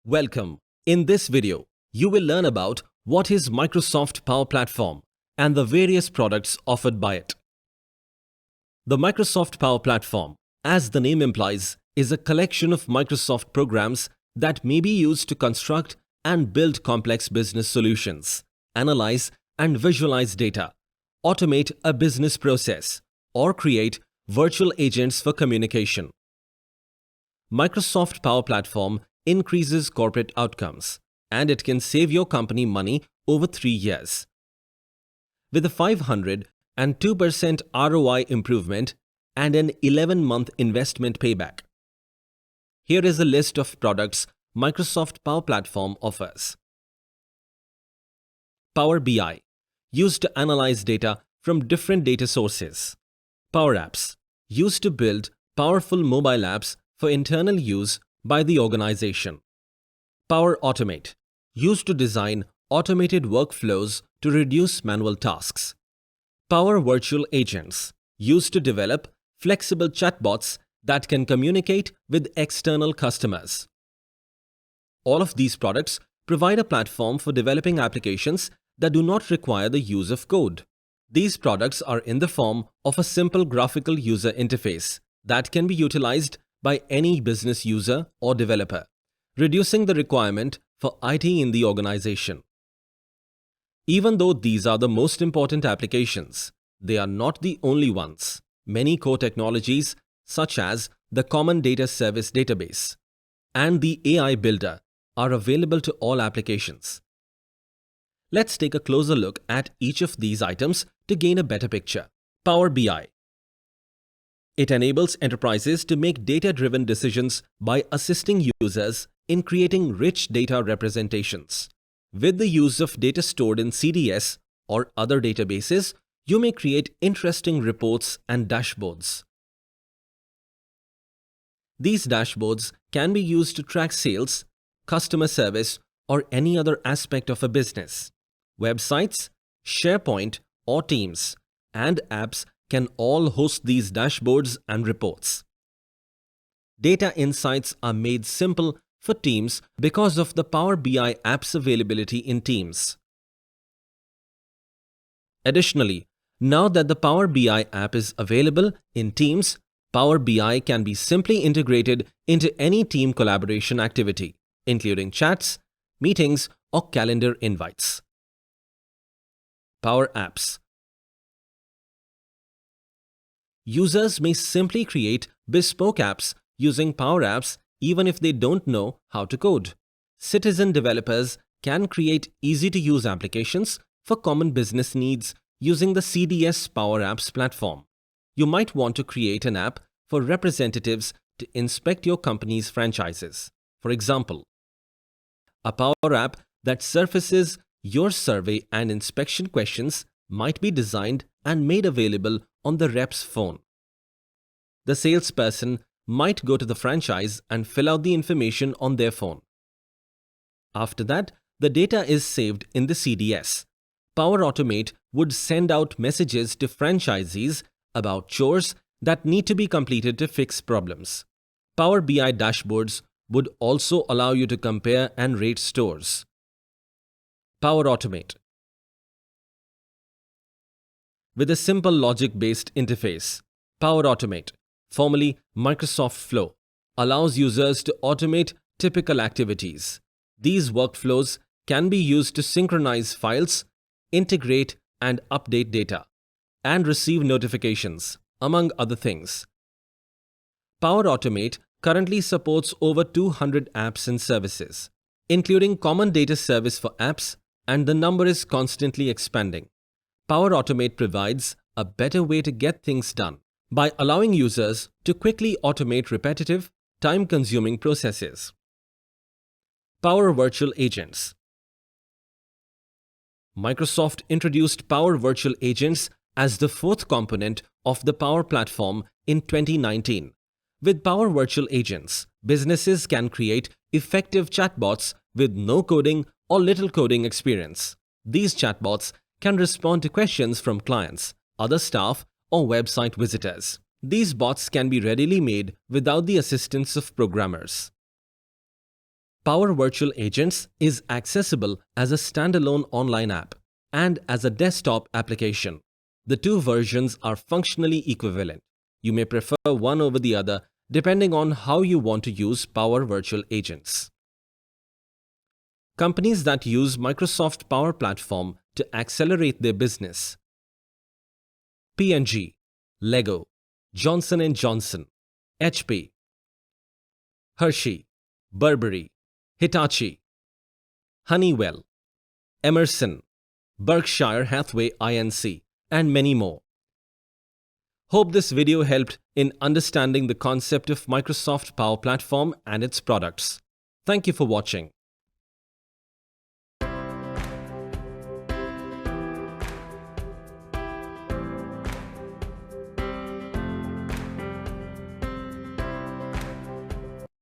Welcome. In this video, you will learn about what is Microsoft Power Platform and the various products offered by it. The Microsoft Power Platform, as the name implies, is a collection of Microsoft programs that may be used to construct and build complex business solutions, analyze and visualize data, automate a business process, or create virtual agents for communication. Microsoft Power Platform increases corporate outcomes, and it can save your company money over 3 years. With a 502% ROI improvement and an 11-month investment payback. Here is a list of products Microsoft Power Platform offers. Power BI, used to analyze data from different data sources. Power Apps, used to build powerful mobile apps for internal use by the organization. Power Automate, used to design automated workflows to reduce manual tasks. Power Virtual Agents, used to develop flexible chatbots that can communicate with external customers. All of these products provide a platform for developing applications that do not require the use of code. These products are in the form of a simple graphical user interface that can be utilized by any business user or developer, reducing the requirement for IT in the organization. Even though these are the most important applications, they are not the only ones. Many core technologies, such as the Common Data Service Database and the AI Builder, are available to all applications. Let's take a closer look at each of these items to gain a better picture. Power BI. It enables enterprises to make data-driven decisions by assisting users in creating rich data representations. With the use of data stored in CDS or other databases, you may create interesting reports and dashboards. These dashboards can be used to track sales, customer service, or any other aspect of a business. Websites, SharePoint, or Teams, and apps can all host these dashboards and reports. Data insights are made simple for teams because of the Power BI app's availability in Teams. Additionally, now that the Power BI app is available in Teams, Power BI can be simply integrated into any team collaboration activity, including chats, meetings, or calendar invites. Power Apps. Users may simply create bespoke apps using Power Apps even if they don't know how to code. Citizen developers can create easy-to-use applications for common business needs using the CDS Power Apps platform. You might want to create an app for representatives to inspect your company's franchises. For example, a Power App that surfaces your survey and inspection questions might be designed and made available on the rep's phone. The salesperson might go to the franchise and fill out the information on their phone. After that, the data is saved in the CDS. Power Automate would send out messages to franchisees about chores that need to be completed to fix problems. Power BI dashboards would also allow you to compare and rate stores. Power Automate. With a simple logic-based interface, Power Automate, formerly Microsoft Flow, allows users to automate typical activities. These workflows can be used to synchronize files, integrate and update data, and receive notifications, among other things. Power Automate currently supports over 200 apps and services, including Common Data Service for apps, and the number is constantly expanding. Power Automate provides a better way to get things done by allowing users to quickly automate repetitive, time-consuming processes. Power Virtual Agents. Microsoft introduced Power Virtual Agents as the fourth component of the Power Platform in 2019. With Power Virtual Agents, businesses can create effective chatbots with no coding or little coding experience. These chatbots can respond to questions from clients, other staff, or website visitors. These bots can be readily made without the assistance of programmers. Power Virtual Agents is accessible as a standalone online app and as a desktop application. The two versions are functionally equivalent. You may prefer one over the other depending on how you want to use Power Virtual Agents. Companies that use Microsoft Power Platform to accelerate their business: P&G, Lego, Johnson & Johnson, HP, Hershey, Burberry, Hitachi, Honeywell, Emerson, Berkshire Hathaway Inc., and many more. Hope this video helped in understanding the concept of Microsoft Power Platform and its products. Thank you for watching.